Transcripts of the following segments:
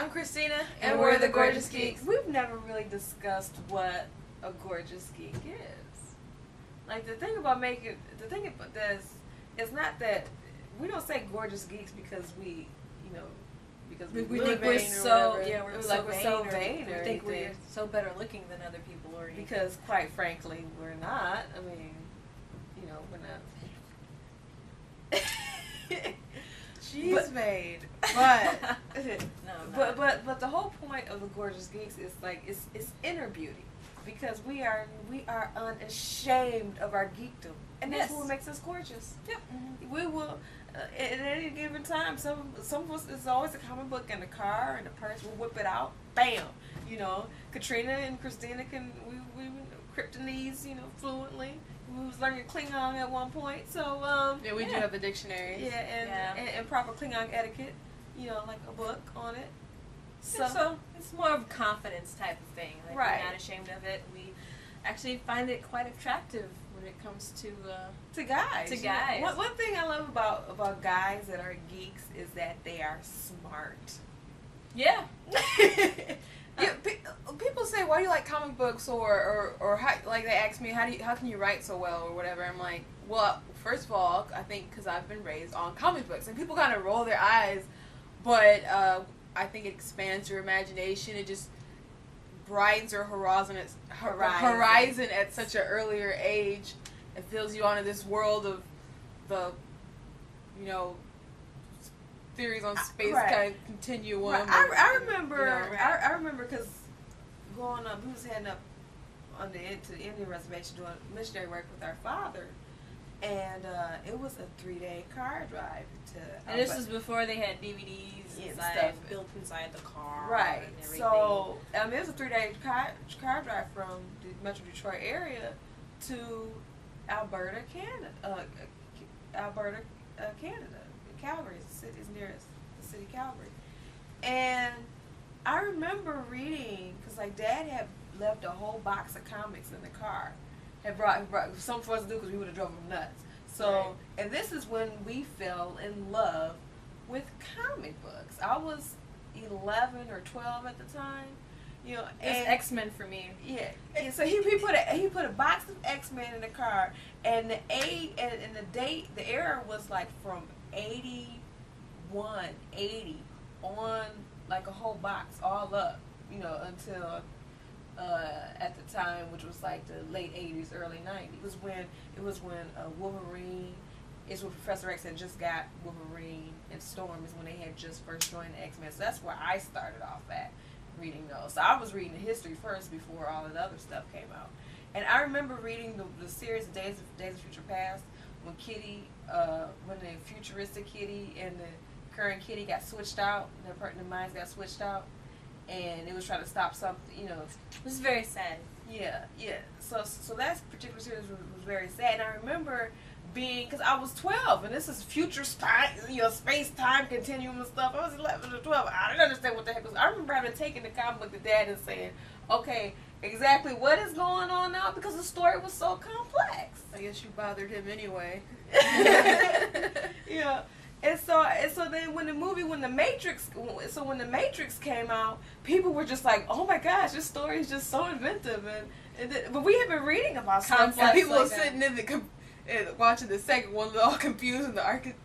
I'm Christina, And we're the Gorgeous Geeks. Geeks. We've never really discussed what a Gorgeous Geek is. Like, the thing about this, it's not that, we don't say Gorgeous Geeks because we We look think we're vain or so, whatever. yeah, we're Like, so vain, or we think we're anything. so better looking than other people or anything. Because, quite frankly, we're not. I mean, we're not. She's vain, but No, but the whole point of the Gorgeous Geeks is like it's inner beauty, because we are unashamed of our geekdom, and that's what makes us gorgeous. Yep. Mm-hmm. We will at any given time. Some of us, it's always a comic book in the car and the purse. We'll whip it out, bam. Katrina and Christina we Kryptonese, fluently. We was learning Klingon at one point, so yeah, we do have a dictionary. Yeah, and proper Klingon etiquette, like a book on it. So it's more of a confidence type of thing. Like, right. We're not ashamed of it. We actually find it quite attractive when it comes to guys. To guys. One thing I love about guys that are geeks is that they are smart. Yeah. Yeah, people say, why do you like comic books, or how, like, they ask me, how can you write so well, or whatever. I'm like, well, first of all, I think because I've been raised on comic books, and people kind of roll their eyes, but I think it expands your imagination. It just brightens your horizon at such an earlier age. It fills you onto this world of the, theories on space kind of continuum. Right. I remember because growing up, we was heading up to the Indian reservation doing missionary work with our father, and it was a 3-day car drive to. And this was before they had DVDs built inside the car. Right. And everything. So it was a 3-day car drive from the Metro Detroit area to Alberta, Canada. Calgary is nearest the city Calgary. And I remember reading, because like Dad had left a whole box of comics in the car. Had brought some for us to do because we would have drove them nuts. So, right. And this is when we fell in love with comic books. I was 11 or 12 at the time. It was X-Men for me. Yeah. So he put a box of X-Men in the car, and the era was like from 81, 80 on, like a whole box all up, until at the time, which was like the late 80s, early 90s. It was when Wolverine. It's when Professor X had just got Wolverine, and Storm is when they had just first joined the X-Men. So that's where I started off at reading those. So I was reading the history first before all of the other stuff came out. And I remember reading the series of Days of Future Past, when when the futuristic Kitty and the current Kitty got switched out, their minds got switched out, and it was trying to stop something, It was very sad. Yeah. So that particular series was very sad. And I remember because I was 12, and this is future space-time continuum and stuff. I was 11 or 12. I didn't understand what the heck was. I remember having taken the comic book to Dad and saying, okay, exactly what is going on now, because the story was so complex. I guess you bothered him anyway. Yeah. And so then when the Matrix came out, people were just like, oh my gosh, this story is just so inventive, but we have been reading about stuff And people like are sitting in watching the second one, they're all confused, and the architect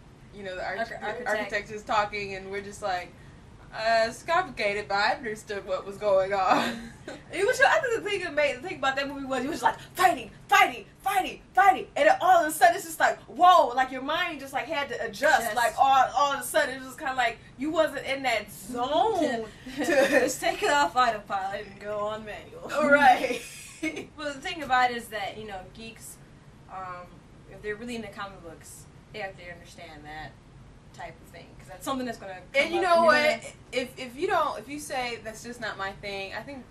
is talking, and we're just like, it's complicated, but I understood what was going on. I think the thing about that movie was he was like fighting, and then all of a sudden it's just like, whoa, like your mind just like had to adjust, like all of a sudden it was just kind of like you wasn't in that zone to just take it off autopilot and go on manual. Right. Well, the thing about it is that geeks, if they're really into comic books, they have to understand that type of thing, because that's something that's going to come and you know what, if you say that's just not my thing, I think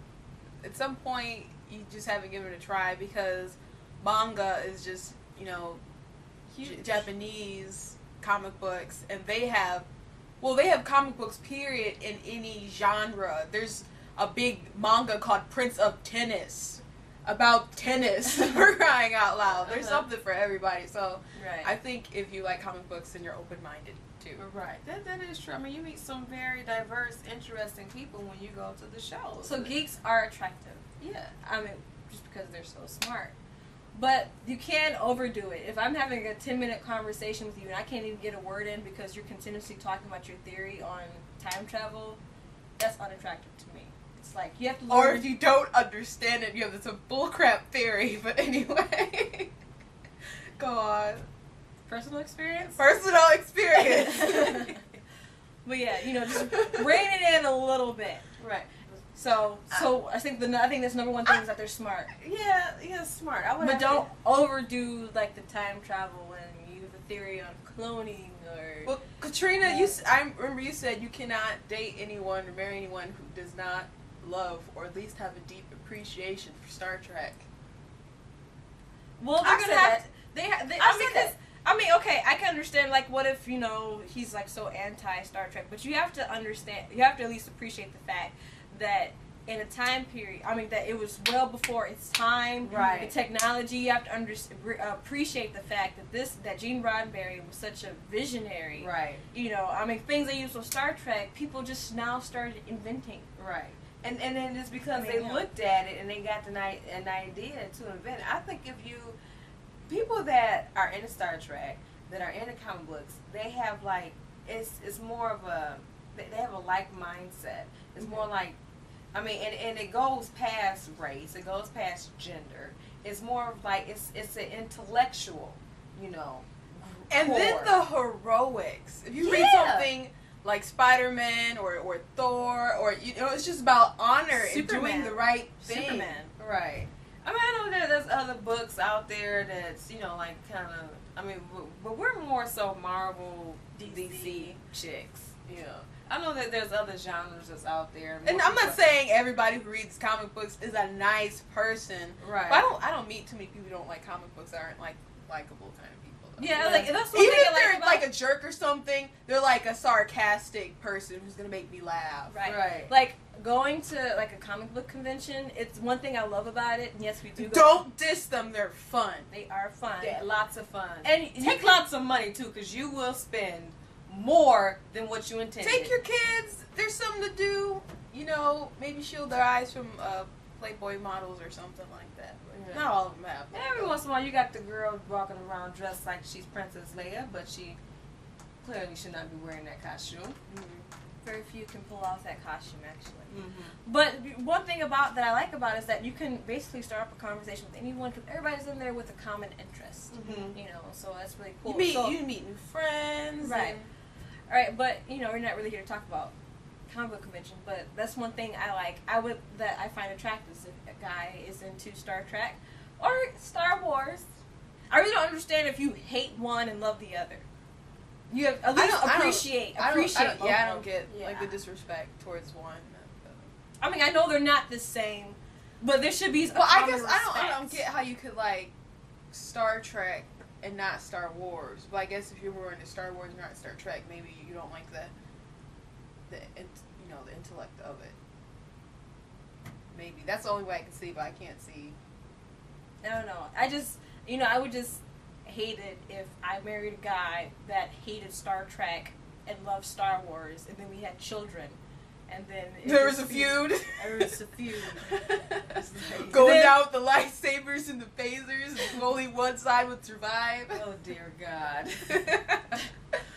at some point you just haven't given it a try, because manga is just Japanese comic books, and they have comic books period in any genre. There's a big manga called Prince of Tennis about tennis. For crying out loud. There's something for everybody. So right. I think if you like comic books, then you're open-minded too. Right. That is true. I mean, you meet some very diverse, interesting people when you go to the shows. So geeks are attractive. Yeah. I mean, just because they're so smart. But you can't overdo it. If I'm having a 10-minute conversation with you and I can't even get a word in because you're continuously talking about your theory on time travel, that's unattractive to me. It's like, you have to learn. Or if you don't understand it, you have this bullcrap theory. But anyway, go on. Personal experience? Personal experience. But yeah, just rein it in a little bit. Right. So I think that's number one thing is that they're smart. Yeah, smart. But don't overdo like the time travel and use the theory on cloning or. Well, Katrina, I remember you said you cannot date anyone or marry anyone who does not love or at least have a deep appreciation for Star Trek. Well, they're gonna have. I mean, okay, I can understand. Like, what if he's like so anti Star Trek? But you have to understand. You have to at least appreciate the fact that in a time period, that it was well before its time. Right. The technology, you have to appreciate the fact that Gene Roddenberry was such a visionary. Right. Things they used on Star Trek, people just now started inventing. Right. And then it's because they looked at it and they got an idea to invent it. I think people that are into Star Trek, that are into comic books, they have it's more of they have a like mindset. It's more like, and it goes past race, it goes past gender. It's more of like, it's an intellectual, And core. then the heroics. If you read something like Spider-Man or Thor, or it's just about honor and doing the right thing. Superman. Right. I know that there's other books out there that's, but we're more so Marvel, DC chicks. Yeah. I know that there's other genres that's out there. And I'm not saying everybody who reads comic books is a nice person. Right. But I don't meet too many people who don't like comic books that aren't like likable kind of people. Though. Yeah, like that's one Even thing if they're about, like a jerk or something, they're like a sarcastic person who's gonna make me laugh. right. Like going to like a comic book convention, it's one thing I love about it. And yes, we do. Don't diss them; they're fun. They are fun. Yeah, lots of fun. And take lots of money too, because you will spend more than what you intended. Take your kids. There's something to do. Maybe shield their eyes from Playboy models or something like that. But not all of them have. Every once in a while, you got the girl walking around dressed like she's Princess Leia, but she clearly should not be wearing that costume. Mm-hmm. Very few can pull off that costume, actually. Mm-hmm. But one thing that I like about it is that you can basically start up a conversation with anyone because everybody's in there with a common interest. Mm-hmm. So that's really cool. You meet new friends. Right. All right, but we're not really here to talk about comic book convention, but that's one thing I like. That I find attractive is if a guy is into Star Trek or Star Wars. I really don't understand if you hate one and love the other. You have at least appreciate. I don't get Yeah. like the disrespect towards one. I know they're not the same, but there should be. Well, I guess I don't get how you could like Star Trek and not Star Wars. But I guess if you were into Star Wars and not Star Trek, maybe you don't like the intellect of it. Maybe that's the only way I can see, but I can't see. I don't know. I would just hate it if I married a guy that hated Star Trek and loved Star Wars, and then we had children, and then there was a feud. There was a feud. Going down with the lightsabers and the phasers, and only one side would survive. Oh dear God.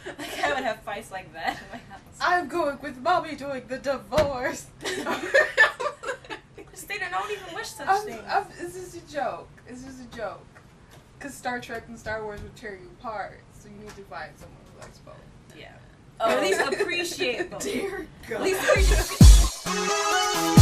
Like I would have fights like that in my house. I'm going with mommy doing the divorce. Christina, don't even wish such things. It's just a joke. It's just a joke. Because Star Trek and Star Wars would tear you apart, so you need to find someone who likes both. Yeah. At least appreciate both. Dear God. At least appreciate.